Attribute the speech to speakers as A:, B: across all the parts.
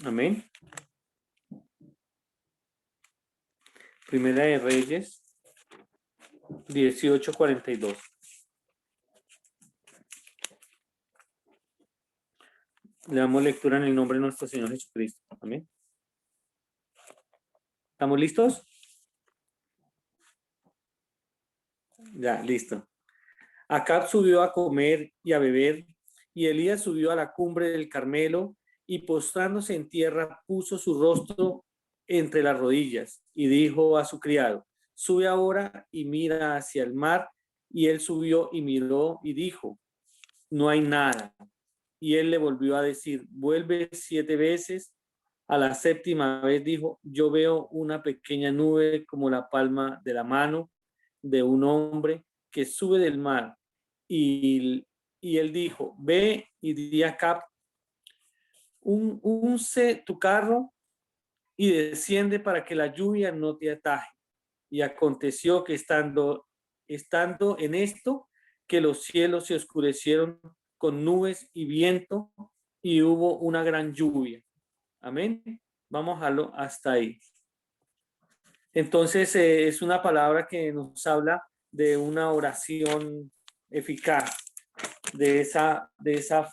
A: Amén. Primera de Reyes 18:42. Le damos lectura en el nombre de nuestro Señor Jesucristo. Amén. ¿Estamos listos? Ya, listo. Acab subió a comer y a beber, y Elías subió a la cumbre del Carmelo, y postrándose en tierra, puso su rostro entre las rodillas, y dijo a su criado: sube ahora y mira hacia el mar. Y él subió y miró y dijo: no hay nada. Y él le volvió a decir: vuelve 7 veces. A la 7ª vez dijo: yo veo una pequeña nube como la palma de la mano de un hombre que sube del mar. Y él dijo: ve y di a Acab: unce tu carro y desciende para que la lluvia no te ataje. Y aconteció que estando en esto, que los cielos se oscurecieron con nubes y viento, y hubo una gran lluvia. Amén. Vamos a lo hasta ahí. Entonces es una palabra que nos habla de una oración eficaz, de esa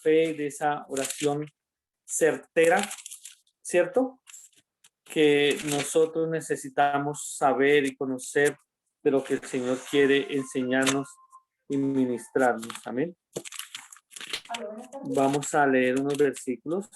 A: fe, de esa oración certera, ¿cierto? Que nosotros necesitamos saber y conocer de lo que el Señor quiere enseñarnos y ministrarnos. Amén. Vamos a leer unos versículos.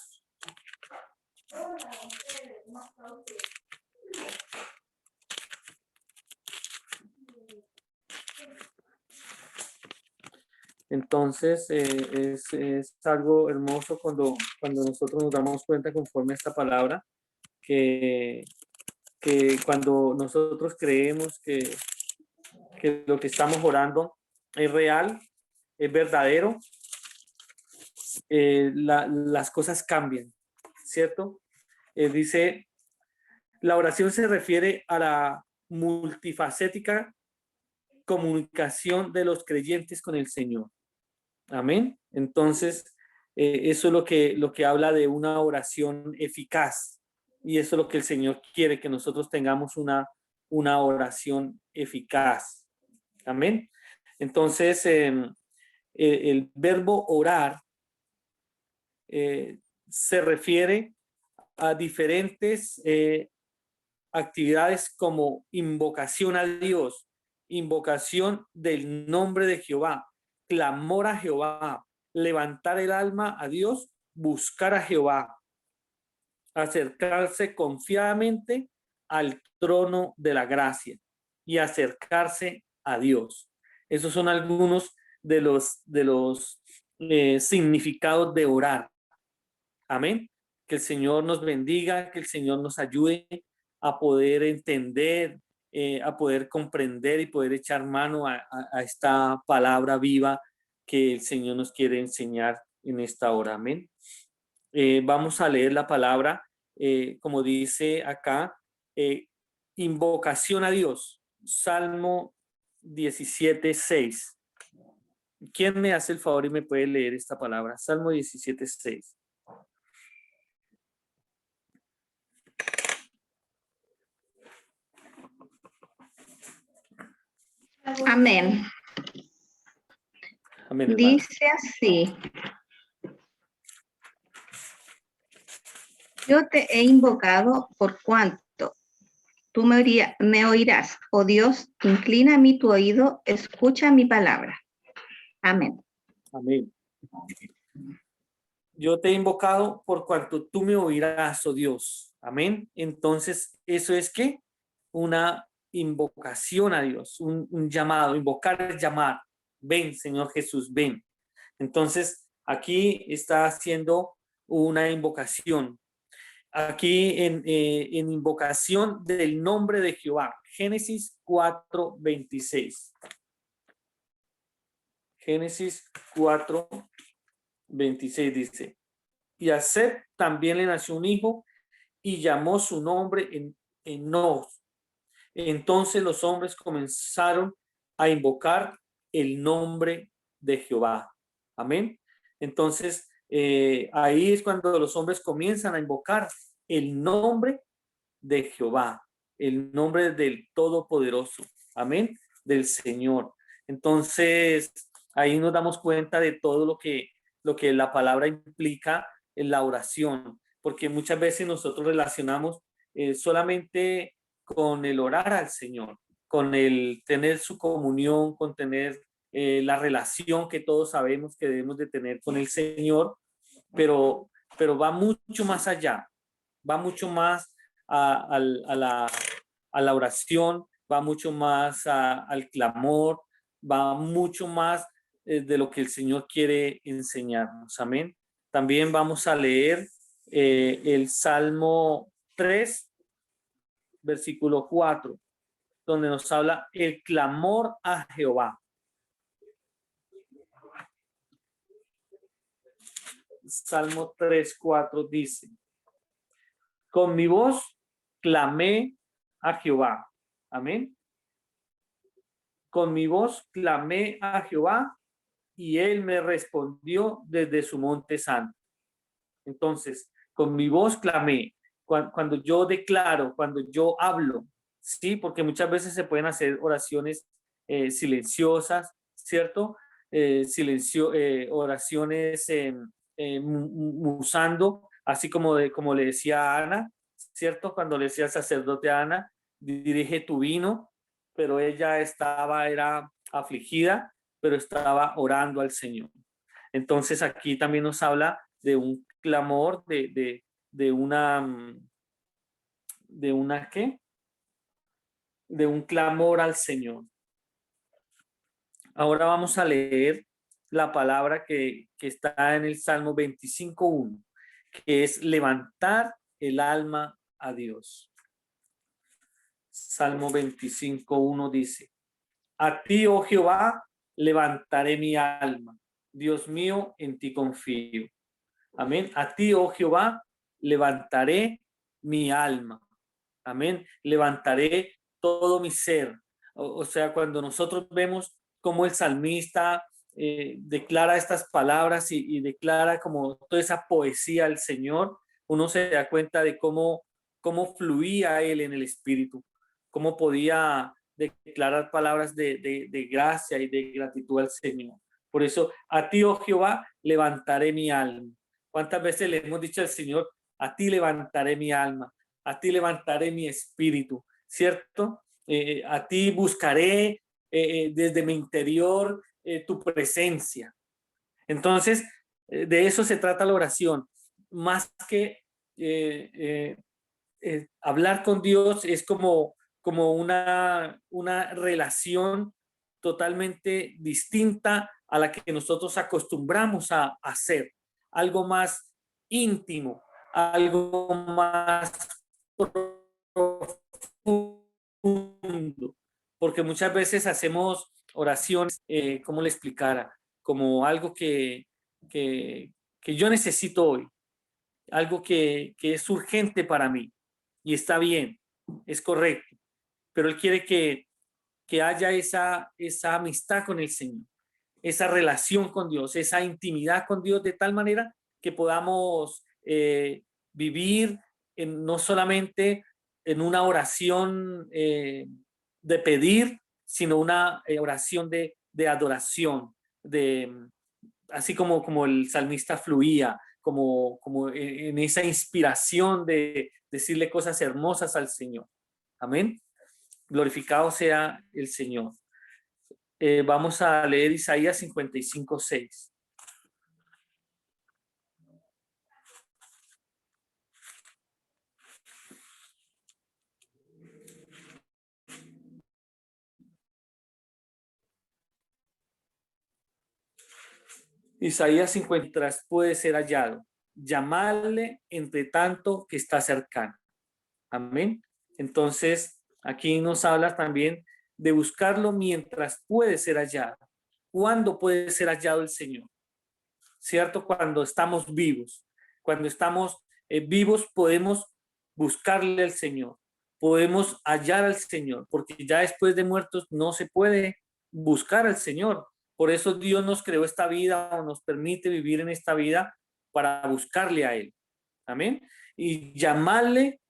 A: Entonces es algo hermoso cuando nosotros nos damos cuenta, conforme a esta palabra, que cuando nosotros creemos que lo que estamos orando es real, es verdadero, las cosas cambian, ¿cierto? Dice, la oración se refiere a la multifacética comunicación de los creyentes con el Señor. Amén. Entonces, eso es lo que habla de una oración eficaz. Y eso es lo que el Señor quiere, que nosotros tengamos una oración eficaz. Amén. Entonces, el verbo orar se refiere a diferentes actividades como invocación a Dios, invocación del nombre de Jehová, clamor a Jehová, levantar el alma a Dios, buscar a Jehová, acercarse confiadamente al trono de la gracia y acercarse a Dios. Esos son algunos de los significados de orar. Amén. Que el Señor nos bendiga, que el Señor nos ayude a poder entender, a poder comprender y poder echar mano a esta palabra viva que el Señor nos quiere enseñar en esta hora. Amén. Vamos a leer la palabra, como dice acá, invocación a Dios, Salmo 17:6. ¿Quién me hace el favor y me puede leer esta palabra? Salmo 17:6.
B: Amén.
A: Amén, hermano.
B: Dice así: yo te he invocado por cuanto tú me oirás. Oh Dios, inclina a mí tu oído, escucha mi palabra. Amén.
A: Amén. Yo te he invocado por cuanto tú me oirás, oh Dios. Amén. Entonces, eso es que una invocación a Dios, un llamado. Invocar es llamar. Ven, Señor Jesús, ven. Entonces, aquí está haciendo una invocación. Aquí en invocación del nombre de Jehová. Génesis 4:26. Génesis 4:26 dice: y a Seth también le nació un hijo y llamó su nombre Enos. Entonces los hombres comenzaron a invocar el nombre de Jehová. Amén. Entonces Ahí es cuando los hombres comienzan a invocar el nombre de Jehová, el nombre del Todopoderoso, amén, del Señor. Entonces, ahí nos damos cuenta de todo lo que la palabra implica en la oración, porque muchas veces nosotros relacionamos solamente con el orar al Señor, con el tener su comunión, con tener la relación que todos sabemos que debemos de tener con el Señor, pero va mucho más allá, va mucho más a la oración, va mucho más al clamor, va mucho más de lo que el Señor quiere enseñarnos. Amén. También vamos a leer el Salmo 3, versículo 4, donde nos habla el clamor a Jehová. Salmo 3, 4 dice: con mi voz clamé a Jehová. Amén. Con mi voz clamé a Jehová y él me respondió desde su monte santo. Entonces, con mi voz clamé. Cuando yo declaro, cuando yo hablo, sí, porque muchas veces se pueden hacer oraciones silenciosas, ¿cierto? Oraciones musando, así como le decía a Ana, ¿cierto? Cuando le decía al sacerdote a Ana, dirige tu vino, pero ella era afligida, pero estaba orando al Señor. Entonces aquí también nos habla de un clamor, de una ¿qué? De un clamor al Señor. Ahora vamos a leer la palabra que está en el Salmo 25:1, que es levantar el alma a Dios. Salmo 25:1 dice: a ti, oh Jehová, levantaré mi alma. Dios mío, en ti confío. Amén. A ti, oh Jehová, levantaré mi alma. Amén. Levantaré todo mi ser. O sea, cuando nosotros vemos cómo el salmista declara estas palabras y declara como toda esa poesía al Señor, uno se da cuenta de cómo fluía él en el Espíritu, cómo podía declarar palabras de gracia y de gratitud al Señor. Por eso, a ti, oh Jehová, levantaré mi alma. ¿Cuántas veces le hemos dicho al Señor: a ti levantaré mi alma, a ti levantaré mi espíritu, ¿cierto? A ti buscaré desde mi interior tu presencia. Entonces, de eso se trata la oración. Más que hablar con Dios, es como una relación totalmente distinta a la que nosotros acostumbramos a hacer. Algo más íntimo, algo más profundo, porque muchas veces hacemos oraciones, ¿cómo le explicara? Como algo que yo necesito hoy, algo que es urgente para mí, y está bien, es correcto, pero Él quiere que haya esa amistad con el Señor, esa relación con Dios, esa intimidad con Dios, de tal manera que podamos vivir no solamente en una oración de pedir, sino una oración de adoración, así como el salmista fluía, como en esa inspiración de decirle cosas hermosas al Señor. Amén. Glorificado sea el Señor. Vamos a leer Isaías 55:6. Isaías 53 puede ser hallado. Llamarle entre tanto que está cercano. Amén. Entonces, aquí nos habla también de buscarlo mientras puede ser hallado. ¿Cuándo puede ser hallado el Señor? ¿Cierto? Cuando estamos vivos. Cuando estamos vivos podemos buscarle al Señor. Podemos hallar al Señor, porque ya después de muertos no se puede buscar al Señor. Por eso Dios nos creó esta vida o nos permite vivir en esta vida para buscarle a Él. Amén. Y llamarle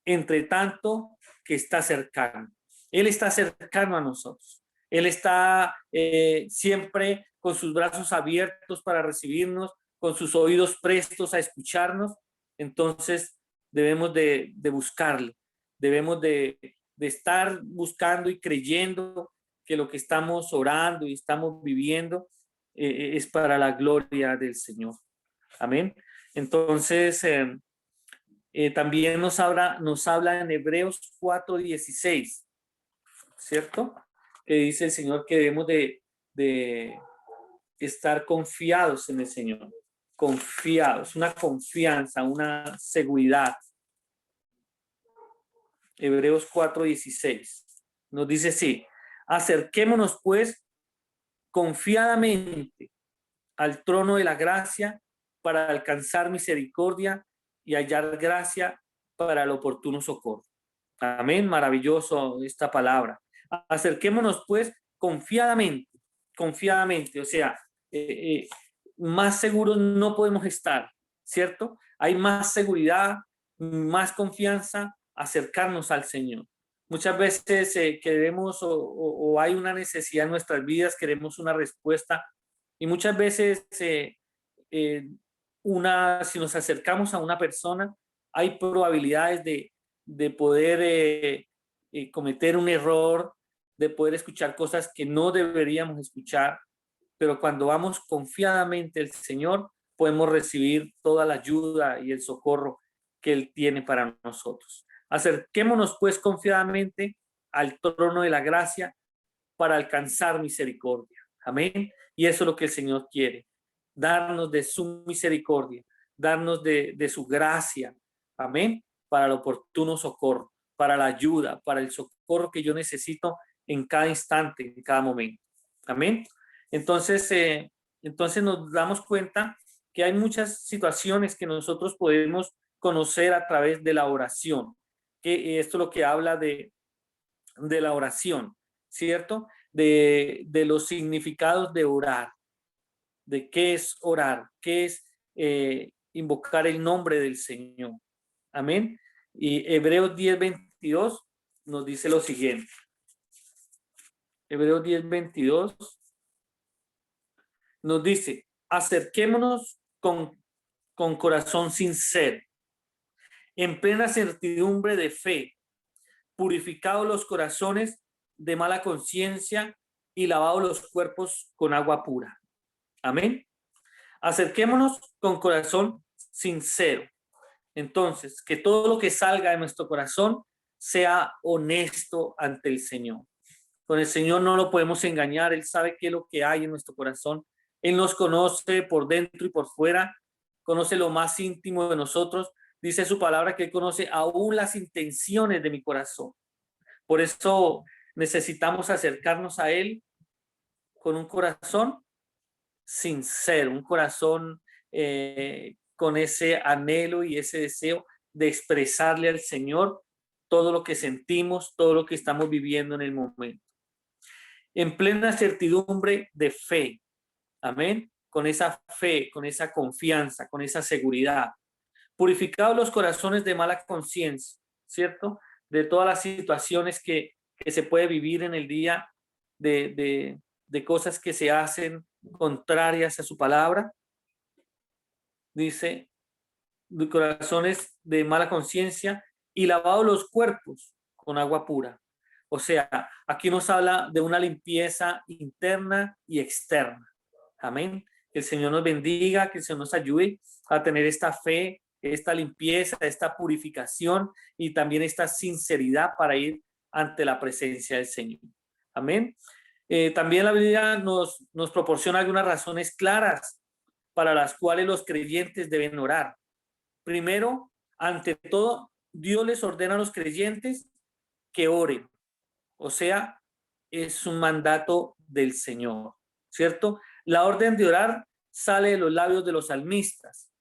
A: entre tanto que está cercano. Él está cercano a nosotros. Él está siempre con sus brazos abiertos para recibirnos, con sus oídos prestos a escucharnos. Entonces debemos de buscarle, debemos de estar buscando y creyendo que lo que estamos orando y estamos viviendo es para la gloria del Señor. Amén. Entonces, también nos habla en Hebreos 4:16, ¿cierto? Que dice el Señor que debemos de estar confiados en el Señor. Confiados, una confianza, una seguridad. Hebreos 4:16 nos dice así: acerquémonos pues confiadamente al trono de la gracia para alcanzar misericordia y hallar gracia para el oportuno socorro. Amén, maravilloso esta palabra. Acerquémonos pues confiadamente, o sea, más seguros no podemos estar, ¿cierto? Hay más seguridad, más confianza, acercarnos al Señor. Muchas veces queremos o hay una necesidad en nuestras vidas, queremos una respuesta y muchas veces si nos acercamos a una persona, hay probabilidades de poder cometer un error, de poder escuchar cosas que no deberíamos escuchar, pero cuando vamos confiadamente al Señor, podemos recibir toda la ayuda y el socorro que Él tiene para nosotros. Acerquémonos pues confiadamente al trono de la gracia para alcanzar misericordia. Amén. Y eso es lo que el Señor quiere, darnos de su misericordia, darnos de su gracia. Amén. Para el oportuno socorro, para la ayuda, para el socorro que yo necesito en cada instante, en cada momento. Amén. Entonces nos damos cuenta que hay muchas situaciones que nosotros podemos conocer a través de la oración, que esto es lo que habla de la oración, ¿cierto? De los significados de orar, de qué es orar, qué es invocar el nombre del Señor. Amén. Y Hebreos 10:22 nos dice lo siguiente. Hebreos 10:22 nos dice: acerquémonos con corazón sincero, en plena certidumbre de fe, purificados los corazones de mala conciencia y lavados los cuerpos con agua pura. Amén. Acerquémonos con corazón sincero. Entonces, que todo lo que salga de nuestro corazón sea honesto ante el Señor. Con el Señor no lo podemos engañar. Él sabe qué es lo que hay en nuestro corazón. Él nos conoce por dentro y por fuera. Conoce lo más íntimo de nosotros. Dice su palabra que Él conoce aún las intenciones de mi corazón. Por eso necesitamos acercarnos a Él con un corazón sincero, un corazón con ese anhelo y ese deseo de expresarle al Señor todo lo que sentimos, todo lo que estamos viviendo en el momento. En plena certidumbre de fe, amén, con esa fe, con esa confianza, con esa seguridad. Purificados los corazones de mala conciencia, ¿cierto? De todas las situaciones que se puede vivir en el día, de cosas que se hacen contrarias a su palabra. Dice, de corazones de mala conciencia y lavados los cuerpos con agua pura. O sea, aquí nos habla de una limpieza interna y externa. Amén. Que el Señor nos bendiga, que el Señor nos ayude a tener esta fe, esta limpieza, esta purificación y también esta sinceridad para ir ante la presencia del Señor. Amén. También la Biblia nos proporciona algunas razones claras para las cuales los creyentes deben orar. Primero, ante todo, Dios les ordena a los creyentes que oren. O sea, es un mandato del Señor, ¿cierto? La orden de orar sale de los labios de los salmistas.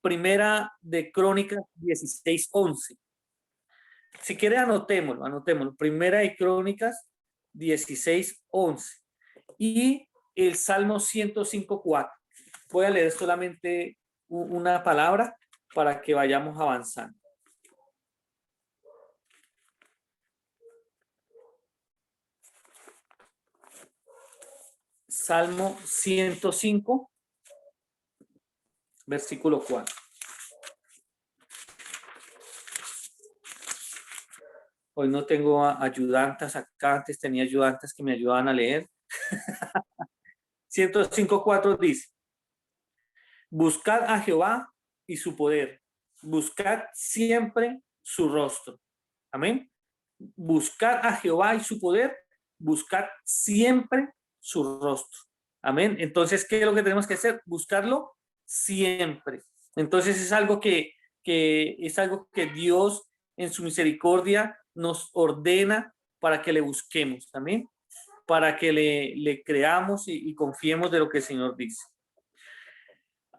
A: Primera de Crónicas 16:11. Si quiere, anotémoslo. Primera de Crónicas 16:11. Y el Salmo 105:4. Voy a leer solamente una palabra para que vayamos avanzando. Salmo 105, versículo 4. Hoy no tengo ayudantes acá, antes tenía ayudantes que me ayudaban a leer. 105:4 dice: buscad a Jehová y su poder, buscad siempre su rostro. Amén. Buscad a Jehová y su poder, buscad siempre su rostro. Amén. Entonces, ¿qué es lo que tenemos que hacer? Buscarlo siempre. Entonces es algo que Dios en su misericordia nos ordena para que le busquemos. Amén. Para que le creamos y confiemos de lo que el Señor dice.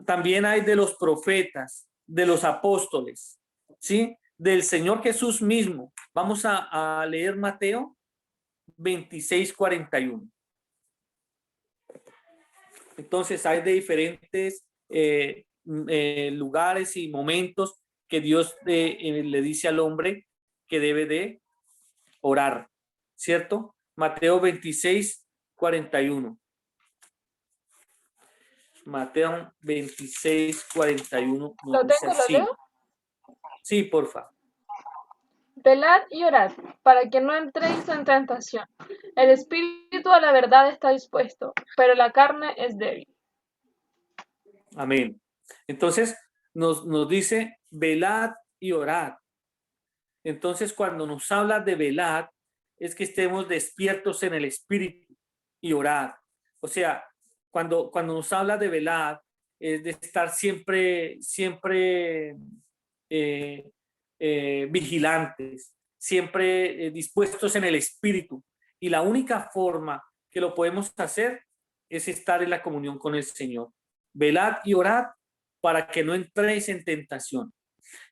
A: También hay de los profetas, de los apóstoles, ¿sí? Del Señor Jesús mismo. Vamos a leer Mateo 26:41. Entonces hay de diferentes lugares y momentos que Dios le dice al hombre que debe de orar, ¿cierto? Mateo 26:41. Mateo 26:41
C: ¿Lo
A: dice
C: tengo, lo
A: así.
C: leo?
A: Sí, porfa.
C: Velad y orad, para que no entréis en tentación. El espíritu a la verdad está dispuesto, pero la carne es débil.
A: Amén. Entonces nos dice velad y orad. Entonces cuando nos habla de velad es que estemos despiertos en el espíritu y orad. O sea, cuando nos habla de velad es de estar siempre vigilantes, siempre dispuestos en el espíritu. Y la única forma que lo podemos hacer es estar en la comunión con el Señor. Velad y orad para que no entréis en tentación.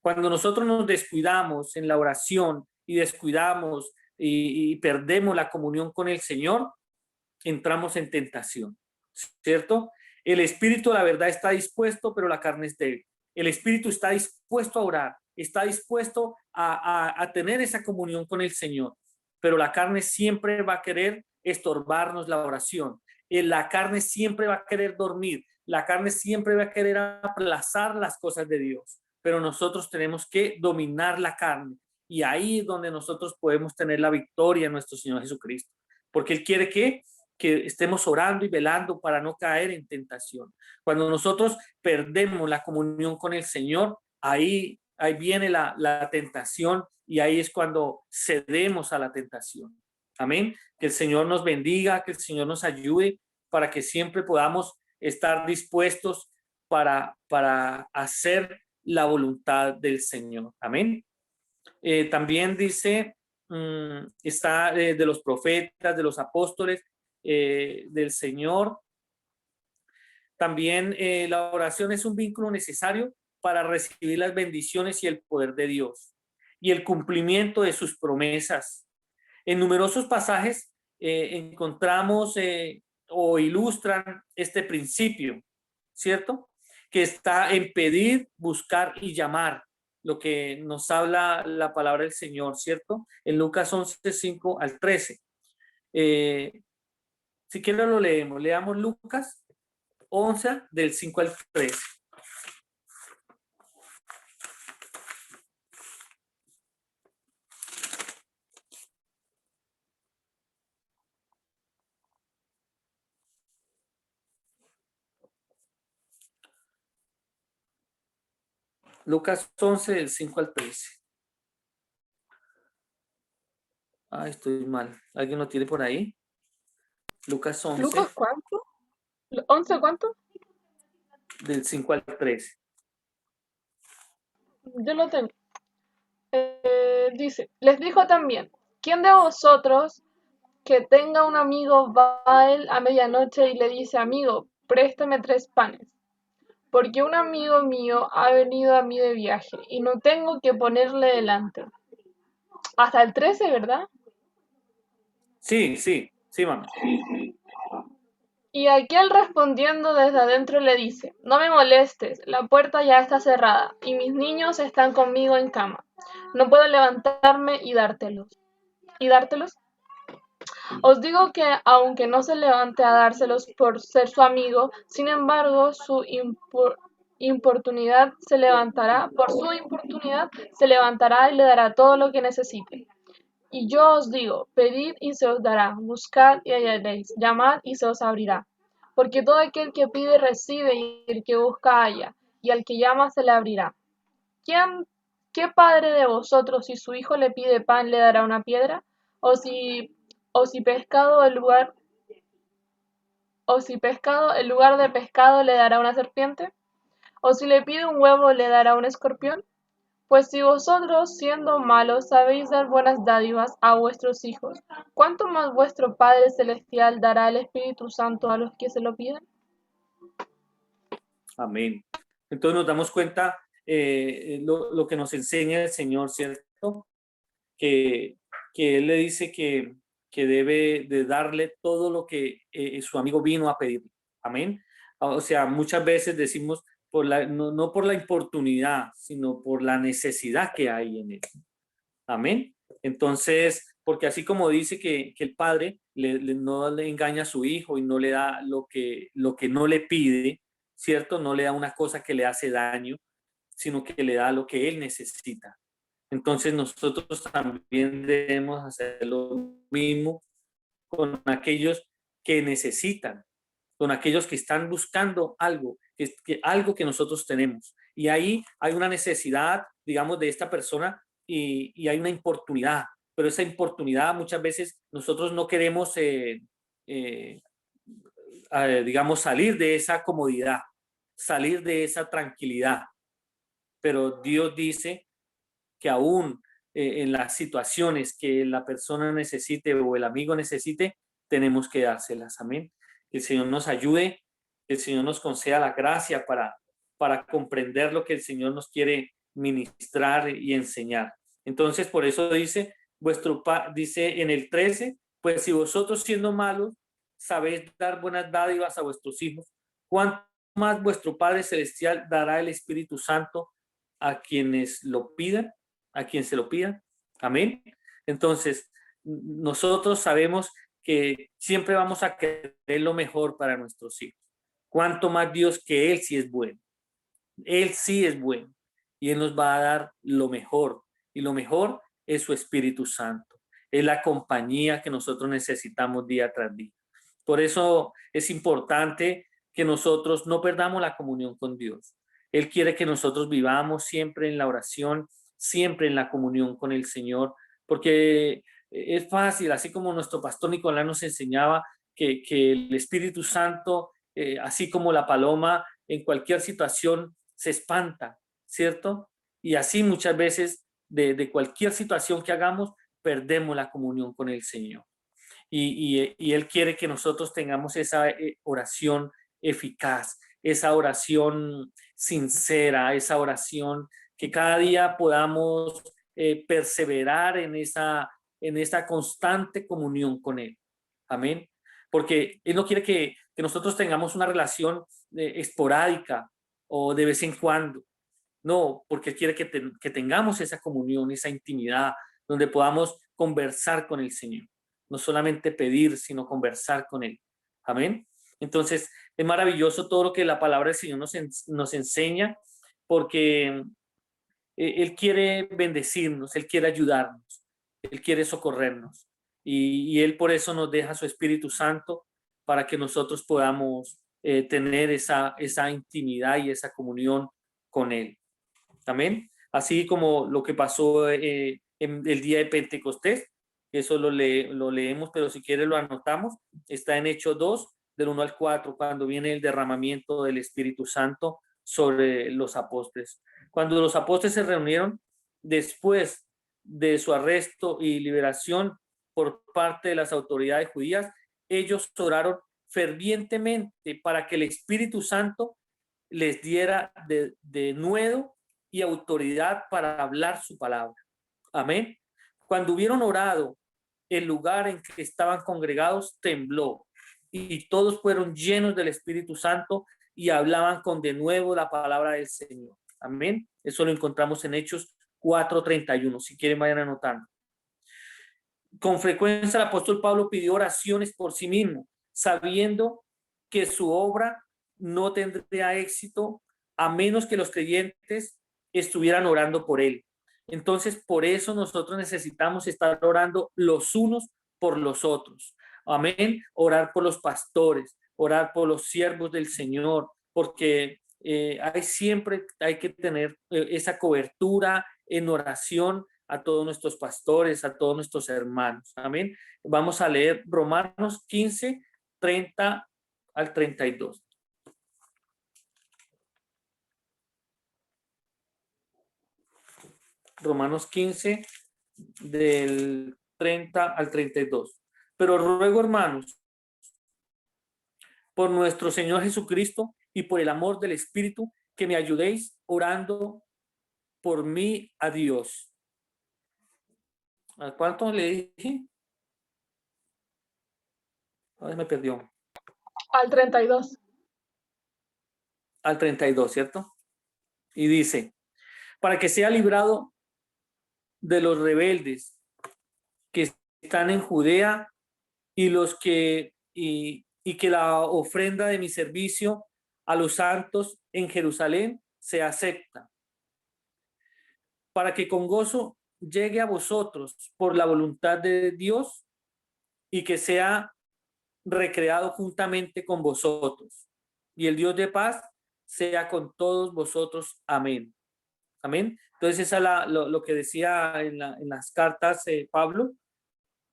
A: Cuando nosotros nos descuidamos en la oración y descuidamos y perdemos la comunión con el Señor, entramos en tentación, ¿cierto? El espíritu, la verdad, está dispuesto, pero la carne es débil. El espíritu está dispuesto a orar, está dispuesto a tener esa comunión con el Señor, pero la carne siempre va a querer estorbarnos la oración. La carne siempre va a querer dormir, la carne siempre va a querer aplazar las cosas de Dios, pero nosotros tenemos que dominar la carne y ahí es donde nosotros podemos tener la victoria en nuestro Señor Jesucristo, porque Él quiere que estemos orando y velando para no caer en tentación. Cuando nosotros perdemos la comunión con el Señor, ahí viene la tentación y ahí es cuando cedemos a la tentación. Amén. Que el Señor nos bendiga, que el Señor nos ayude para que siempre podamos estar dispuestos para hacer la voluntad del Señor. Amén. También dice, está de los profetas, de los apóstoles, del Señor. También la oración es un vínculo necesario para recibir las bendiciones y el poder de Dios y el cumplimiento de sus promesas. En numerosos pasajes encontramos o ilustran este principio, ¿cierto? Que está en pedir, buscar y llamar, lo que nos habla la palabra del Señor, ¿cierto? En Lucas 11:5-13. Si quieren lo leemos. Leamos Lucas 11 del 5 al 13. Lucas 11 del 5 al 13. Ay, estoy mal. ¿Alguien lo tiene por ahí? Lucas 11.
C: ¿Lucas cuánto? ¿11 cuánto?
A: Del 5 al 13.
C: Yo lo tengo. Dice, les dijo también, ¿quién de vosotros que tenga un amigo va a él a medianoche y le dice, amigo, préstame 3 panes? Porque un amigo mío ha venido a mí de viaje y no tengo que ponerle delante. Hasta el 13, ¿verdad?
A: Sí, mami.
C: Y aquel respondiendo desde adentro le dice, no me molestes, la puerta ya está cerrada, y mis niños están conmigo en cama. No puedo levantarme y dártelos. ¿Y dártelos? Os digo que aunque no se levante a dárselos por ser su amigo, sin embargo, por su importunidad se levantará y le dará todo lo que necesite. Y yo os digo, pedid y se os dará, buscad y hallaréis, llamad y se os abrirá. Porque todo aquel que pide recibe, y el que busca halla, y al que llama se le abrirá. ¿Quién, qué padre de vosotros, si su hijo le pide pan, le dará una piedra? ¿O si pescado en lugar de pescado le dará una serpiente? ¿O si le pide un huevo, le dará un escorpión? Pues si vosotros, siendo malos, sabéis dar buenas dádivas a vuestros hijos, ¿cuánto más vuestro Padre Celestial dará el Espíritu Santo a los que se lo piden?
A: Amén. Entonces nos damos cuenta lo que nos enseña el Señor, ¿cierto? Que, que Él le dice que debe de darle todo lo que su amigo vino a pedir. Amén. O sea, muchas veces decimos no por la importunidad, sino por la necesidad que hay en él. Amén. Entonces, porque así como dice que el padre no le engaña a su hijo y no le da lo que no le pide, ¿cierto? No le da una cosa que le hace daño, sino que le da lo que él necesita. Entonces nosotros también debemos hacer lo mismo con aquellos que necesitan, con aquellos que están buscando algo, algo que nosotros tenemos. Y ahí hay una necesidad, digamos, de esta persona y hay una importunidad, pero esa importunidad muchas veces nosotros no queremos, digamos, salir de esa comodidad, salir de esa tranquilidad. Pero Dios dice que aún en las situaciones que la persona necesite o el amigo necesite, tenemos que dárselas. Amén. Que el Señor nos ayude, que el Señor nos conceda la gracia para comprender lo que el Señor nos quiere ministrar y enseñar. Entonces, por eso dice, dice en el 13, pues si vosotros siendo malos sabéis dar buenas dádivas a vuestros hijos, ¿cuánto más vuestro Padre Celestial dará el Espíritu Santo a quienes lo pidan, a quien se lo pidan? Amén. Entonces, nosotros sabemos que siempre vamos a querer lo mejor para nuestros hijos. Cuanto más Dios, que Él sí es bueno. Él sí es bueno y Él nos va a dar lo mejor. Y lo mejor es su Espíritu Santo. Es la compañía que nosotros necesitamos día tras día. Por eso es importante que nosotros no perdamos la comunión con Dios. Él quiere que nosotros vivamos siempre en la oración, siempre en la comunión con el Señor, porque es fácil, así como nuestro pastor Nicolás nos enseñaba que el Espíritu Santo, así como la paloma, en cualquier situación se espanta, ¿cierto? Y así muchas veces de cualquier situación que hagamos, perdemos la comunión con el Señor. Y Él quiere que nosotros tengamos esa oración eficaz, esa oración sincera, esa oración que cada día podamos perseverar en esa constante comunión con Él. Amén. Porque Él no quiere que nosotros tengamos una relación esporádica o de vez en cuando. No, porque Él quiere que tengamos esa comunión, esa intimidad, donde podamos conversar con el Señor. No solamente pedir, sino conversar con Él. Amén. Entonces, es maravilloso todo lo que la palabra del Señor nos enseña, porque Él quiere bendecirnos, Él quiere ayudarnos, Él quiere socorrernos. Y Él por eso nos deja su Espíritu Santo para que nosotros podamos tener esa intimidad y esa comunión con Él. Amén. Así como lo que pasó en el día de Pentecostés, eso lo leemos, pero si quieres lo anotamos. Está en Hechos 2, del 1 al 4, cuando viene el derramamiento del Espíritu Santo sobre los apóstoles. Cuando los apóstoles se reunieron después de su arresto y liberación por parte de las autoridades judías, ellos oraron fervientemente para que el Espíritu Santo les diera de nuevo y autoridad para hablar su palabra. Amén. Cuando hubieron orado, el lugar en que estaban congregados tembló y todos fueron llenos del Espíritu Santo y hablaban con denuedo la palabra del Señor. Amén. Eso lo encontramos en Hechos 4:31. Si quieren, vayan anotando. Con frecuencia el apóstol Pablo pidió oraciones por sí mismo, sabiendo que su obra no tendría éxito a menos que los creyentes estuvieran orando por él. Entonces, por eso nosotros necesitamos estar orando los unos por los otros. Amén. Orar por los pastores, orar por los siervos del Señor, porque siempre hay que tener esa cobertura en oración a todos nuestros pastores, a todos nuestros hermanos. Amén. Vamos a leer Romanos 15, 30 al 32. Romanos 15, del 30 al 32. Pero ruego, hermanos, por nuestro Señor Jesucristo y por el amor del Espíritu, que me ayudéis orando por mí a Dios. ¿A cuánto le dije? Ay, me perdió.
C: Al 32.
A: Al 32, ¿cierto? Y dice, para que sea librado de los rebeldes que están en Judea y los que y que la ofrenda de mi servicio a los santos en Jerusalén se acepta, para que con gozo llegue a vosotros por la voluntad de Dios y que sea recreado juntamente con vosotros. Y el Dios de paz sea con todos vosotros. Amén. Amén. Entonces, esa es lo que decía en las cartas Pablo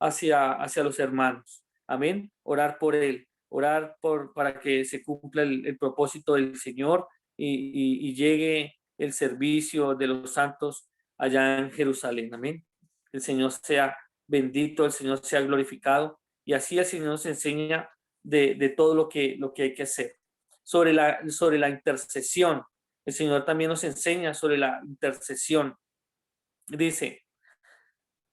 A: hacia los hermanos. Amén. Orar por él, orar para que se cumpla el propósito del Señor y llegue el servicio de los santos allá en Jerusalén. Amén. El Señor sea bendito, el Señor sea glorificado. Y así el Señor nos enseña de todo lo que hay que hacer. Sobre la intercesión, el Señor también nos enseña sobre la intercesión. Dice,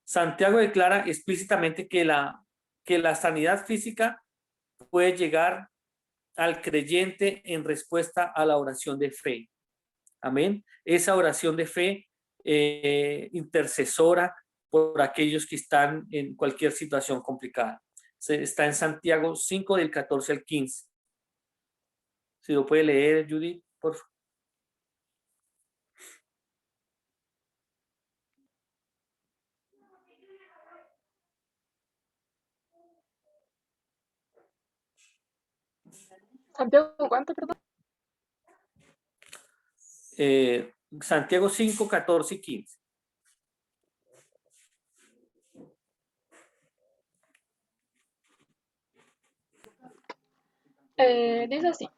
A: Santiago declara explícitamente que la sanidad física puede llegar al creyente en respuesta a la oración de fe. Amén. Esa oración de fe intercesora por aquellos que están en cualquier situación complicada. Está en Santiago 5 del 14 al 15. Si lo puede leer, Judith, por favor.
C: Santiago, ¿cuánto, perdón?
A: Santiago 5, 14 y 15.
C: Dice así.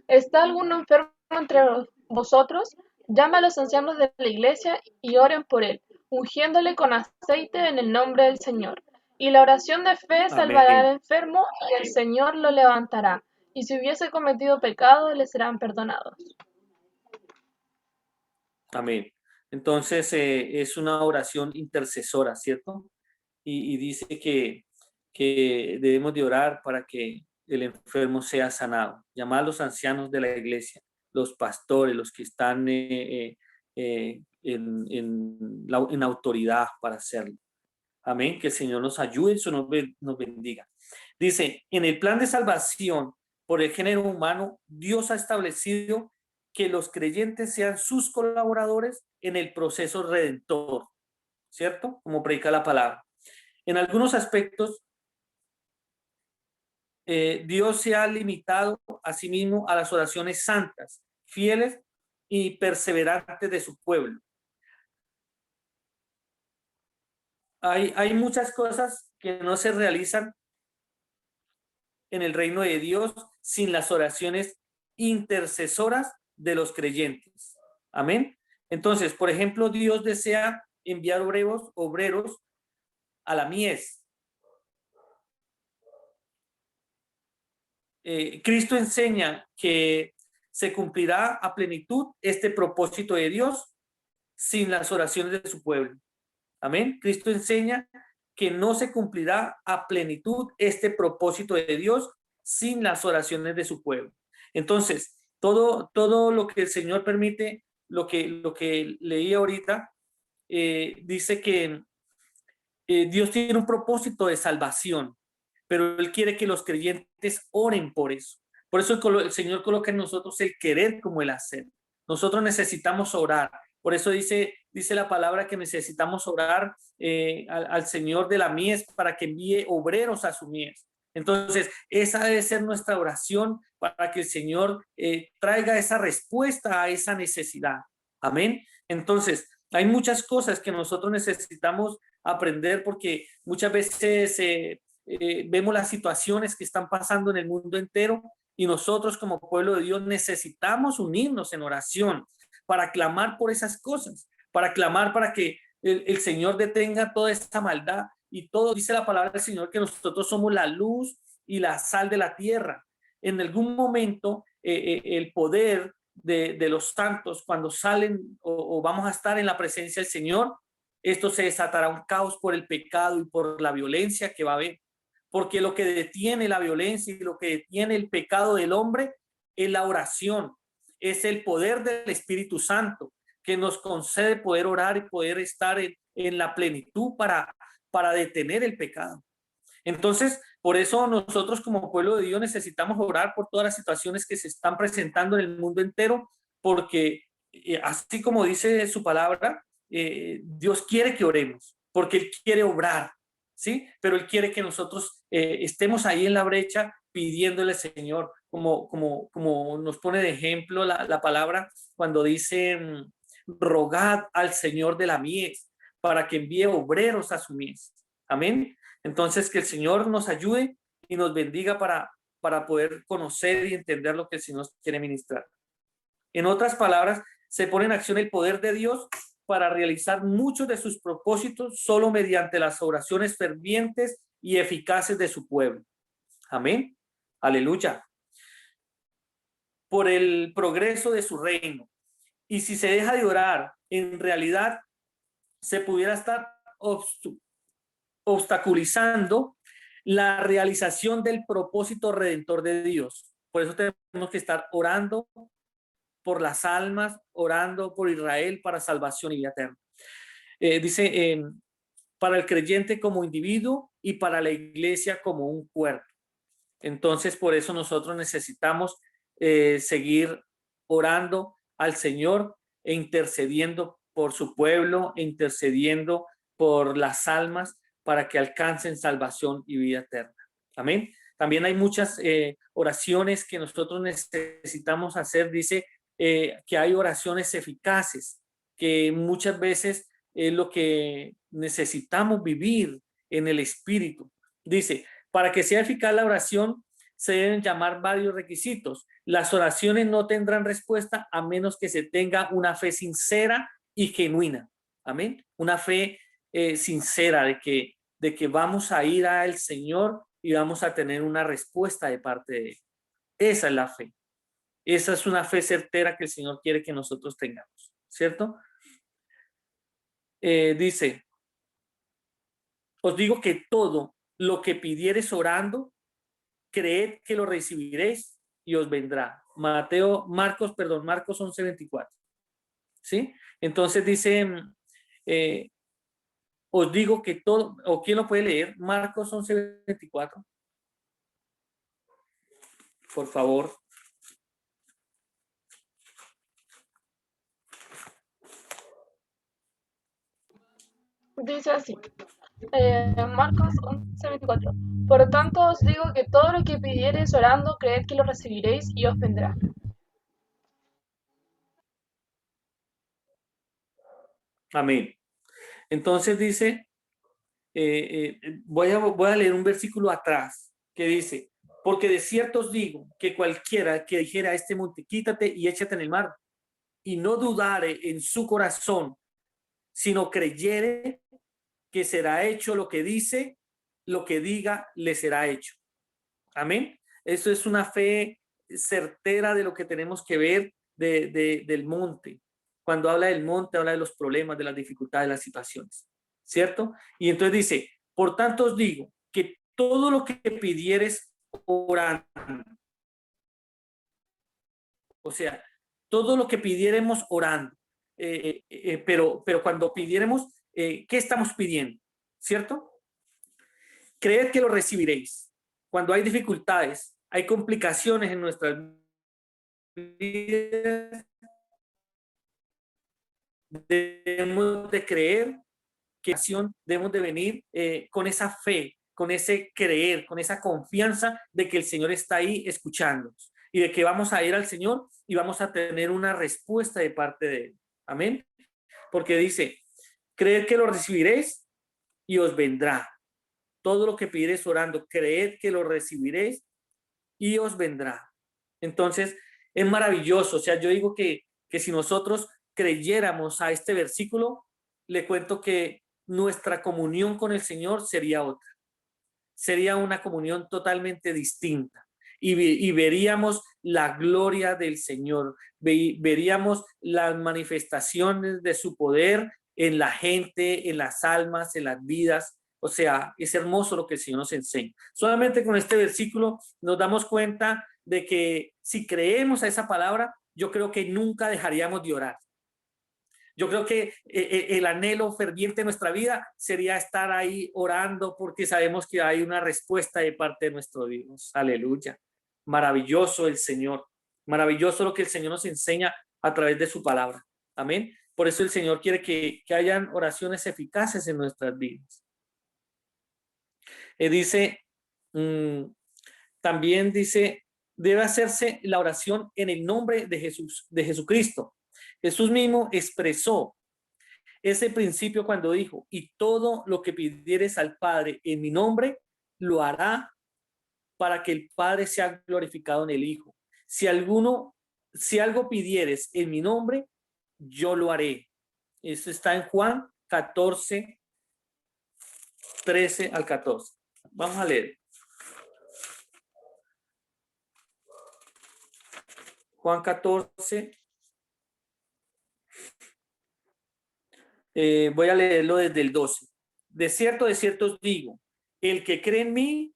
C: ¿Está alguno enfermo entre vosotros? Llama a los ancianos de la iglesia y oren por él, ungiéndole con aceite en el nombre del Señor. Y la oración de fe salvará al
A: Amén.
C: enfermo y el Señor lo levantará. Y si hubiese cometido pecado, le serán perdonados.
A: Amén. Entonces es una oración intercesora, ¿cierto? Y dice que debemos de orar para que el enfermo sea sanado. Llamar a los ancianos de la iglesia, los pastores, los que están en autoridad para hacerlo. Amén. Que el Señor nos ayude y nos bendiga. Dice, en el plan de salvación por el género humano, Dios ha establecido que los creyentes sean sus colaboradores en el proceso redentor, ¿cierto? Como predica la palabra. En algunos aspectos, Dios se ha limitado a sí mismo a las oraciones santas, fieles y perseverantes de su pueblo. Hay muchas cosas que no se realizan en el reino de Dios sin las oraciones intercesoras de los creyentes. Amén. Entonces, por ejemplo, Dios desea enviar obreros a la mies. Cristo enseña que se cumplirá a plenitud este propósito de Dios sin las oraciones de su pueblo. Amén. Cristo enseña que no se cumplirá a plenitud este propósito de Dios sin las oraciones de su pueblo. Entonces, todo lo que el Señor permite, lo que leí ahorita, dice que Dios tiene un propósito de salvación, pero Él quiere que los creyentes oren por eso. Por eso el Señor coloca en nosotros el querer como el hacer. Nosotros necesitamos orar. Por eso dice la palabra que necesitamos orar al Señor de la mies para que envíe obreros a su mies. Entonces, esa debe ser nuestra oración para que el Señor traiga esa respuesta a esa necesidad. Amén. Entonces, hay muchas cosas que nosotros necesitamos aprender porque muchas veces vemos las situaciones que están pasando en el mundo entero y nosotros como pueblo de Dios necesitamos unirnos en oración para clamar por esas cosas, para clamar para que el Señor detenga toda esta maldad y todo. Dice la palabra del Señor que nosotros somos la luz y la sal de la tierra. En algún momento el poder de los santos cuando salen o vamos a estar en la presencia del Señor, esto se desatará un caos por el pecado y por la violencia que va a haber. Porque lo que detiene la violencia y lo que detiene el pecado del hombre es la oración, es el poder del Espíritu Santo que nos concede poder orar y poder estar en la plenitud para detener el pecado. Entonces, por eso nosotros como pueblo de Dios necesitamos orar por todas las situaciones que se están presentando en el mundo entero, porque así como dice su palabra, Dios quiere que oremos, porque Él quiere obrar, ¿sí? Pero Él quiere que nosotros estemos ahí en la brecha pidiéndole al Señor, como nos pone de ejemplo la palabra cuando dice, rogad al Señor de la mies para que envíe obreros a su mies. Amén. Entonces, que el Señor nos ayude y nos bendiga para poder conocer y entender lo que el Señor quiere ministrar. En otras palabras, se pone en acción el poder de Dios para realizar muchos de sus propósitos solo mediante las oraciones fervientes y eficaces de su pueblo. Amén. Aleluya. Por el progreso de su reino. Y si se deja de orar, en realidad se pudiera estar obstaculizando la realización del propósito redentor de Dios. Por eso tenemos que estar orando por las almas, orando por Israel para salvación y vida eterna. Dice, para el creyente como individuo y para la iglesia como un cuerpo. Entonces, por eso nosotros necesitamos seguir orando al Señor e intercediendo por su pueblo, e intercediendo por las almas para que alcancen salvación y vida eterna. Amén. También hay muchas oraciones que nosotros necesitamos hacer. Dice que hay oraciones eficaces, que muchas veces es lo que necesitamos vivir en el Espíritu. Dice, para que sea eficaz la oración, se deben llamar varios requisitos. Las oraciones no tendrán respuesta a menos que se tenga una fe sincera y genuina. Amén. Una fe sincera de que vamos a ir al Señor y vamos a tener una respuesta de parte de Él. Esa es la fe. Esa es una fe certera que el Señor quiere que nosotros tengamos, ¿cierto? Dice, os digo que todo lo que pidiereis orando, creed que lo recibiréis y os vendrá. Marcos 11:24. ¿Sí? Entonces dice, os digo que todo, o ¿quién lo puede leer? Marcos 11:24. Por favor.
C: Dice así, Marcos 11:24. Por tanto os digo que todo lo que pidiereis orando, creed que lo recibiréis y os vendrá.
A: Amén. Entonces dice, voy a leer un versículo atrás que dice, porque de cierto os digo que cualquiera que dijera a este monte, quítate y échate en el mar, y no dudare en su corazón, sino creyere que será hecho lo que dice, lo que diga le será hecho. Amén. Eso es una fe certera de lo que tenemos que ver del monte. Cuando habla del monte, habla de los problemas, de las dificultades, de las situaciones, ¿cierto? Y entonces dice, por tanto os digo que todo lo que pidieres orando. O sea, todo lo que pidiéramos orando. Pero cuando pidiéramos, ¿qué estamos pidiendo? ¿Cierto? Creed que lo recibiréis. Cuando hay dificultades, hay complicaciones en nuestras vidas, debemos de creer que debemos de venir con esa fe, con ese creer, con esa confianza de que el Señor está ahí escuchándonos y de que vamos a ir al Señor y vamos a tener una respuesta de parte de Él. Amén. Porque dice, creed que lo recibiréis y os vendrá. Todo lo que pidiereis orando, creed que lo recibiréis y os vendrá. Entonces, es maravilloso. O sea, yo digo que si nosotros creyéramos a este versículo, le cuento que nuestra comunión con el Señor sería otra. Sería una comunión totalmente distinta. Y veríamos la gloria del Señor. Veríamos las manifestaciones de su poder en la gente, en las almas, en las vidas. O sea, es hermoso lo que el Señor nos enseña. Solamente con este versículo nos damos cuenta de que si creemos a esa palabra, yo creo que nunca dejaríamos de orar. Yo creo que el anhelo ferviente de nuestra vida sería estar ahí orando porque sabemos que hay una respuesta de parte de nuestro Dios. Aleluya. Maravilloso el Señor. Maravilloso lo que el Señor nos enseña a través de su palabra. Amén. Por eso el Señor quiere que hayan oraciones eficaces en nuestras vidas. Dice, también dice, debe hacerse la oración en el nombre de Jesús, de Jesucristo. Jesús mismo expresó ese principio cuando dijo, y todo lo que pidieres al Padre en mi nombre, lo hará para que el Padre sea glorificado en el Hijo. Si algo pidieres en mi nombre, yo lo haré. Eso está en Juan 14, 13 al 14. Vamos a leer. Juan 14. Voy a leerlo desde el 12. De cierto os digo, el que cree en mí,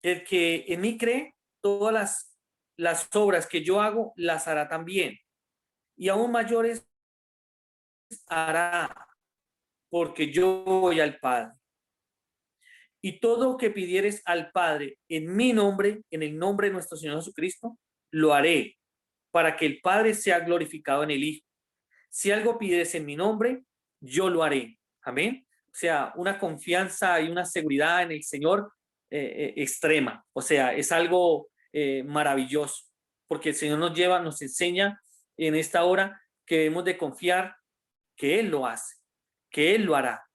A: el que en mí cree, todas las obras que yo hago, las hará también. Y aún mayores hará, porque yo voy al Padre. Y todo lo que pidieres al Padre en mi nombre, en el nombre de nuestro Señor Jesucristo, lo haré, para que el Padre sea glorificado en el Hijo. Si algo pides en mi nombre, yo lo haré. Amén. O sea, una confianza y una seguridad en el Señor extrema. O sea, es algo maravilloso, porque el Señor nos enseña en esta hora que debemos de confiar que Él lo hace, que Él lo hará,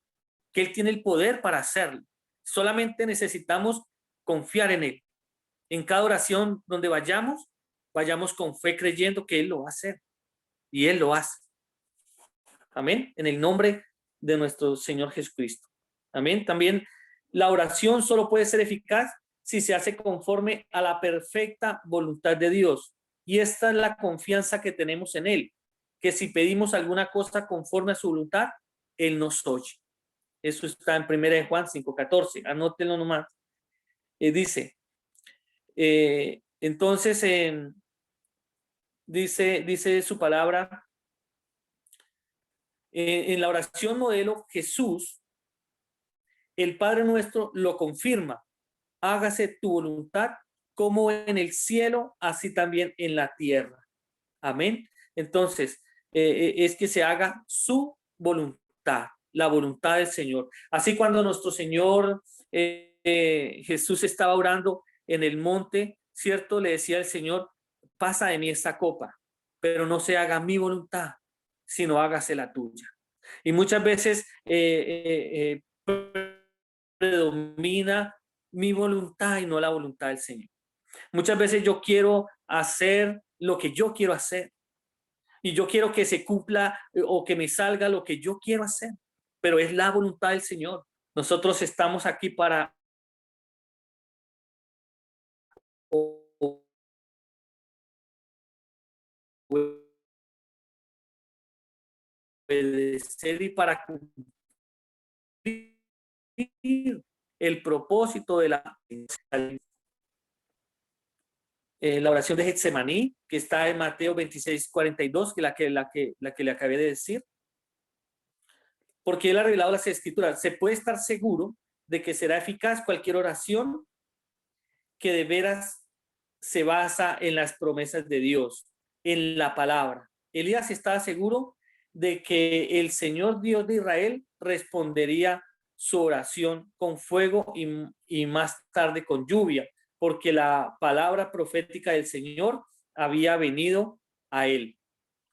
A: que Él tiene el poder para hacerlo. Solamente necesitamos confiar en Él. En cada oración donde vayamos con fe creyendo que Él lo va a hacer. Y Él lo hace. Amén. En el nombre de nuestro Señor Jesucristo. Amén. También la oración solo puede ser eficaz si se hace conforme a la perfecta voluntad de Dios. Y esta es la confianza que tenemos en Él, que si pedimos alguna cosa conforme a su voluntad, Él nos oye. Eso está en 1 Juan 5:14. Anótenlo nomás. Dice, entonces, dice su palabra, en la oración modelo, Jesús, el Padre nuestro, lo confirma. Hágase tu voluntad como en el cielo, así también en la tierra. Amén. Entonces, es que se haga su voluntad, la voluntad del Señor. Así cuando nuestro Señor Jesús estaba orando en el monte, ¿cierto? Le decía al Señor, pasa de mí esta copa, pero no se haga mi voluntad, sino hágase la tuya. Y muchas veces predomina mi voluntad y no la voluntad del Señor. Muchas veces yo quiero hacer lo que yo quiero hacer y yo quiero que se cumpla o que me salga lo que yo quiero hacer, pero es la voluntad del Señor. Nosotros estamos aquí para obedecer y para cumplir el propósito de la. la oración de Getsemaní, que está en Mateo 26:42, que la que le acabé de decir. Porque él ha revelado las escrituras. Se puede estar seguro de que será eficaz cualquier oración que de veras se basa en las promesas de Dios, en la palabra. Elías estaba seguro de que el Señor Dios de Israel respondería su oración con fuego y más tarde con lluvia, porque la palabra profética del Señor había venido a él.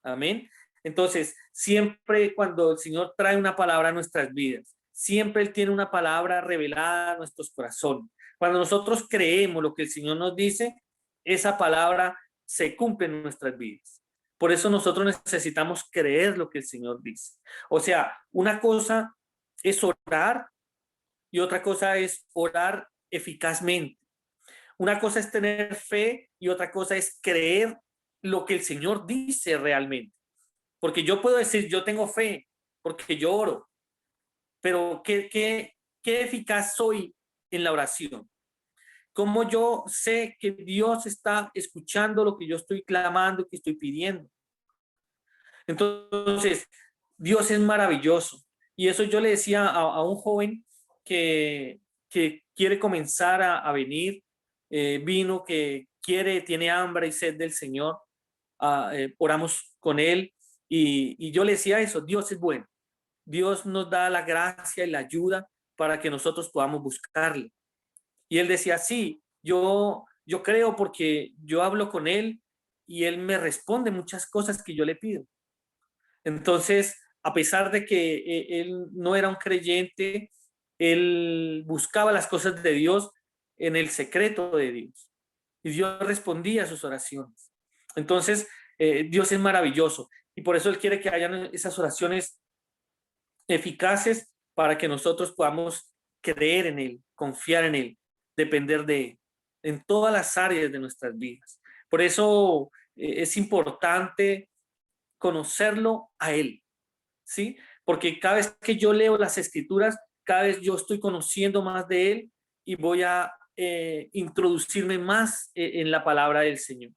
A: Amén. Entonces, siempre cuando el Señor trae una palabra a nuestras vidas, siempre Él tiene una palabra revelada a nuestros corazones. Cuando nosotros creemos lo que el Señor nos dice, esa palabra se cumple en nuestras vidas. Por eso nosotros necesitamos creer lo que el Señor dice. O sea, una cosa es orar y otra cosa es orar eficazmente. Una cosa es tener fe y otra cosa es creer lo que el Señor dice realmente. Porque yo puedo decir, yo tengo fe, porque yo oro, pero ¿qué eficaz soy en la oración? ¿Cómo yo sé que Dios está escuchando lo que yo estoy clamando, que estoy pidiendo? Entonces, Dios es maravilloso. Y eso yo le decía a un joven que quiere comenzar a venir, vino, que tiene hambre y sed del Señor. Oramos con él y yo le decía eso, Dios es bueno. Dios nos da la gracia y la ayuda para que nosotros podamos buscarle. Y él decía, sí, yo creo porque yo hablo con él y él me responde muchas cosas que yo le pido. Entonces, a pesar de que él no era un creyente, él buscaba las cosas de Dios en el secreto de Dios. Y Dios respondía a sus oraciones. Entonces, Dios es maravilloso. Y por eso Él quiere que hayan esas oraciones eficaces para que nosotros podamos creer en Él, confiar en Él, depender de Él, en todas las áreas de nuestras vidas. Por eso es importante conocerlo a Él, ¿sí? Porque cada vez que yo leo las escrituras, cada vez yo estoy conociendo más de Él y voy a introducirme más en la palabra del Señor.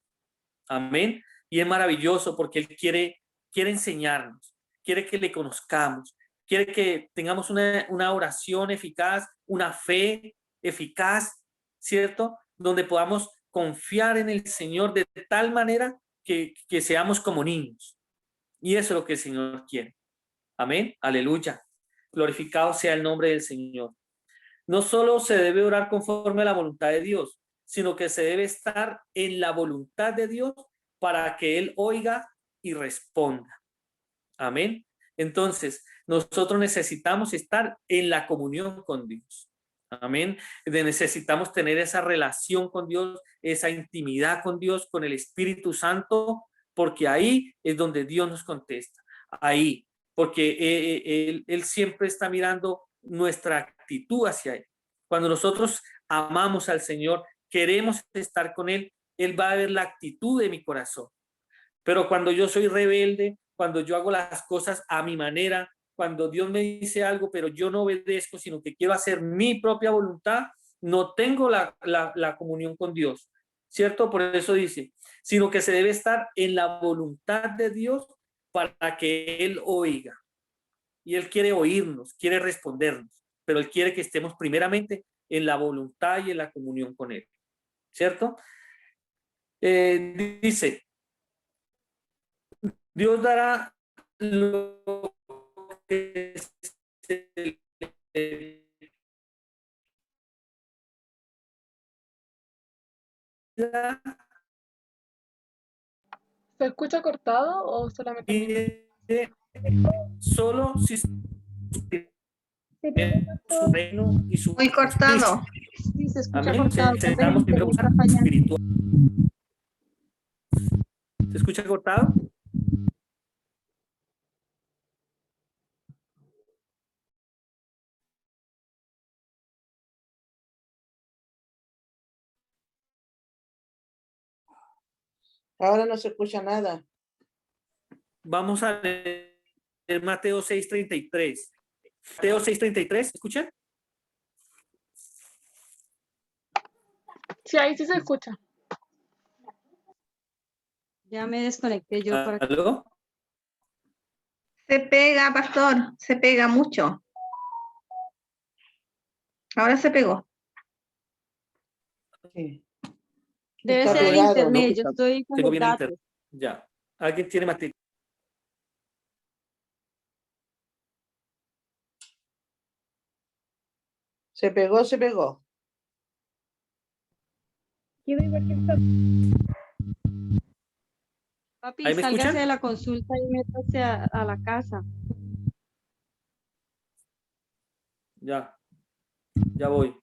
A: Amén. Y es maravilloso porque Él quiere enseñarnos, quiere que le conozcamos, quiere que tengamos una oración eficaz, una fe eficaz, ¿cierto? Donde podamos confiar en el Señor de tal manera que seamos como niños. Y eso es lo que el Señor quiere. Amén. Aleluya. Glorificado sea el nombre del Señor. No solo se debe orar conforme a la voluntad de Dios, sino que se debe estar en la voluntad de Dios para que Él oiga y responda. Amén. Entonces, nosotros necesitamos estar en la comunión con Dios. Amén. Necesitamos tener esa relación con Dios, esa intimidad con Dios, con el Espíritu Santo, porque ahí es donde Dios nos contesta. Ahí, porque él siempre está mirando nuestra actitud hacia Él. Cuando nosotros amamos al Señor, queremos estar con Él, Él va a ver la actitud de mi corazón. Pero cuando yo soy rebelde, cuando yo hago las cosas a mi manera, cuando Dios me dice algo, pero yo no obedezco, sino que quiero hacer mi propia voluntad, no tengo la comunión con Dios, ¿cierto? Por eso dice, sino que se debe estar en la voluntad de Dios para que Él oiga. Y Él quiere oírnos, quiere respondernos, pero Él quiere que estemos primeramente en la voluntad y en la comunión con Él, ¿cierto? Dice, Dios dará lo que se le
C: ¿Se escucha cortado o solamente a mí?
A: pide solo si su reino y su
B: Muy cortado.
C: Sí, se escucha
A: amén.
C: cortado.
A: Necesitamos primero buscar espiritual. ¿Se escucha cortado?
D: Ahora no se escucha nada.
A: Vamos a leer Mateo 6:33. Mateo 6:33, ¿escuchan?
C: Sí, ahí sí se escucha.
E: Ya me desconecté yo para que...
A: ¿Aló?
B: Se pega, pastor, se pega mucho. Ahora se pegó.
D: Sí.
E: Debe
D: Está
E: ser el
D: pegado.
E: internet, yo estoy con
A: Tengo
E: los
A: bien el
E: datos.
A: internet. Ya. ¿Alguien tiene material?
D: Se pegó, se pegó.
E: Papi,
A: ¿Ahí me
E: sálgase
A: escuchan?
E: de la consulta y métase a la casa.
A: Ya. Ya voy.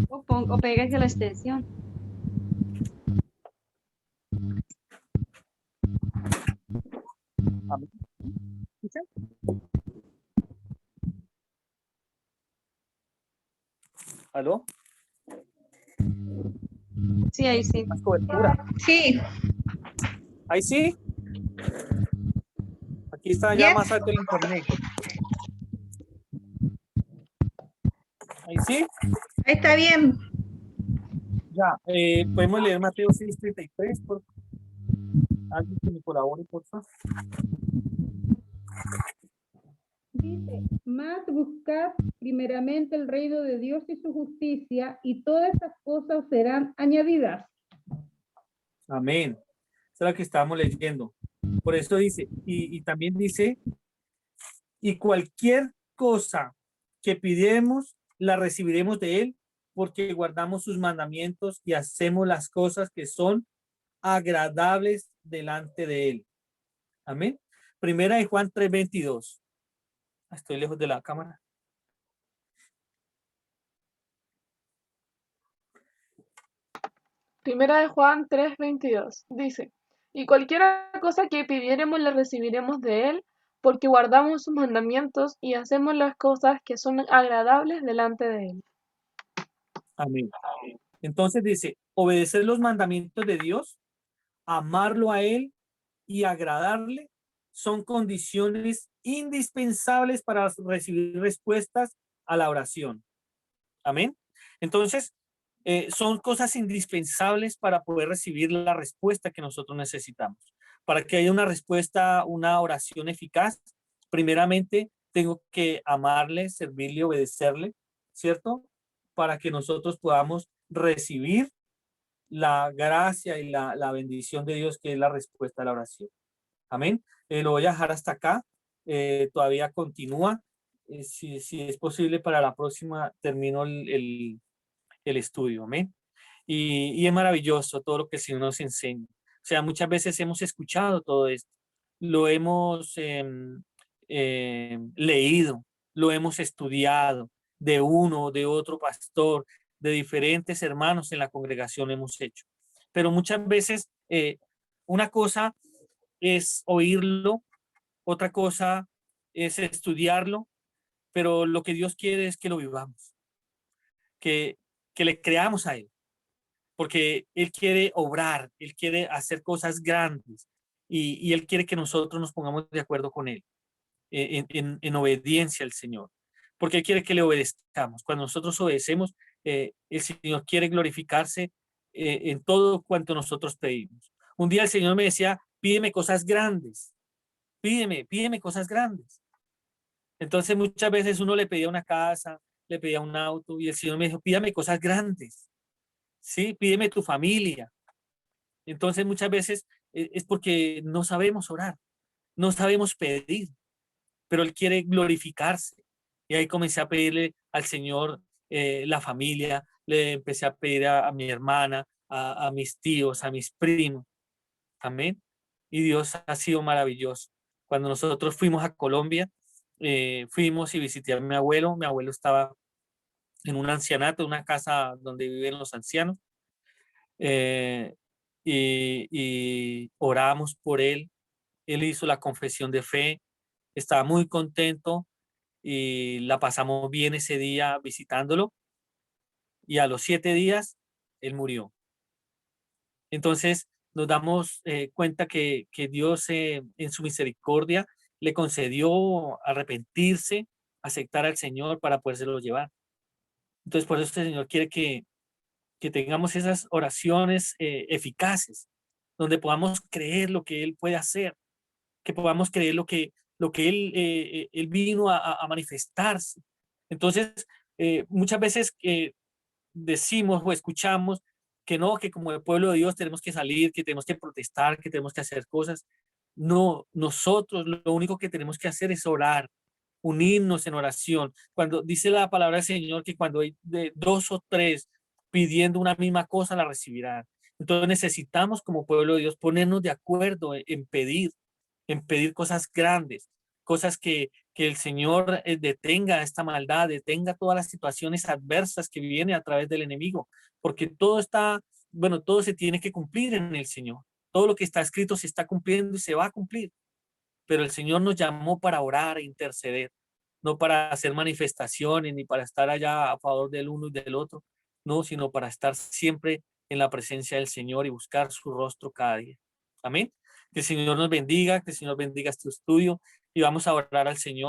E: O pégase la extensión.
A: ¿Aló?
E: Sí, ahí sí.
A: Más cobertura.
B: Sí,
A: ¿Ahí sí? Aquí está ya
B: yes,
A: más alto el internet. ¿Ahí sí?
B: ahí está bien.
A: Ya. ¿Podemos leer Mateo 6:33? Alguien que me colabore, por favor.
F: Dice, más buscad primeramente el reino de Dios y su justicia, y todas estas cosas serán añadidas.
A: Amén. Esa es la que estábamos leyendo. Por eso dice, y también dice, y cualquier cosa que pidamos, la recibiremos de Él, porque guardamos sus mandamientos y hacemos las cosas que son agradables delante de Él. Amén. Primera de Juan 3:22. Estoy lejos de la cámara.
C: Primera de Juan 3:22 dice, y cualquier cosa que pidiéremos la recibiremos de Él, porque guardamos sus mandamientos y hacemos las cosas que son agradables delante de Él.
A: Amén. Entonces dice, obedecer los mandamientos de Dios, amarlo a Él y agradarle son condiciones indispensables para recibir respuestas a la oración. Amén. Entonces, son cosas indispensables para poder recibir la respuesta que nosotros necesitamos. Para que haya una respuesta, una oración eficaz, primeramente tengo que amarle, servirle, obedecerle, ¿cierto? Para que nosotros podamos recibir la gracia y la bendición de Dios, que es la respuesta a la oración. Amén. Lo voy a dejar hasta acá. Todavía continúa. Si es posible, para la próxima termino el estudio. Amén. Y es maravilloso todo lo que el Señor nos enseña. O sea, muchas veces hemos escuchado todo esto, lo hemos leído, lo hemos estudiado de uno o de otro pastor, de diferentes hermanos en la congregación hemos hecho. Pero muchas veces una cosa es oírlo, otra cosa es estudiarlo, pero lo que Dios quiere es que lo vivamos, que, que le creamos a Él, porque Él quiere obrar, Él quiere hacer cosas grandes y Él quiere que nosotros nos pongamos de acuerdo con Él en obediencia al Señor, porque Él quiere que le obedezcamos. Cuando nosotros obedecemos, el Señor quiere glorificarse en todo cuanto nosotros pedimos. Un día el Señor me decía, pídeme cosas grandes, pídeme cosas grandes. Entonces muchas veces uno le pedía una casa, le pedía un auto y el Señor me dijo, pídame cosas grandes, ¿sí? Pídeme tu familia. Entonces muchas veces es porque no sabemos orar, no sabemos pedir, pero Él quiere glorificarse. Y ahí comencé a pedirle al Señor la familia, le empecé a pedir a mi hermana, a mis tíos, a mis primos. Amén. Y Dios ha sido maravilloso. Cuando nosotros fuimos a Colombia, fuimos y visité a mi abuelo. Mi abuelo estaba en un ancianato, una casa donde viven los ancianos. eh, y oramos por él. Él hizo la confesión de fe, estaba muy contento y la pasamos bien ese día visitándolo. Y a los 7 días, él murió. Entonces nos damos cuenta que Dios en su misericordia le concedió arrepentirse, aceptar al Señor para podérselo llevar. Entonces, por eso el Señor quiere que tengamos esas oraciones eficaces, donde podamos creer lo que Él puede hacer, que podamos creer lo que Él vino a manifestarse. Entonces, muchas veces decimos o escuchamos que no, que como el pueblo de Dios tenemos que salir, que tenemos que protestar, que tenemos que hacer cosas. No, nosotros lo único que tenemos que hacer es orar, unirnos en oración. Cuando dice la palabra del Señor que cuando hay de 2 o 3 pidiendo una misma cosa, la recibirán. Entonces necesitamos como pueblo de Dios ponernos de acuerdo en pedir cosas grandes, cosas que el Señor detenga esta maldad, detenga todas las situaciones adversas que vienen a través del enemigo, porque todo está, bueno, todo se tiene que cumplir en el Señor. Todo lo que está escrito se está cumpliendo y se va a cumplir. Pero el Señor nos llamó para orar e interceder, no para hacer manifestaciones ni para estar allá a favor del uno y del otro, no, sino para estar siempre en la presencia del Señor y buscar su rostro cada día. Amén. Que el Señor nos bendiga, que el Señor bendiga este estudio y vamos a orar al Señor.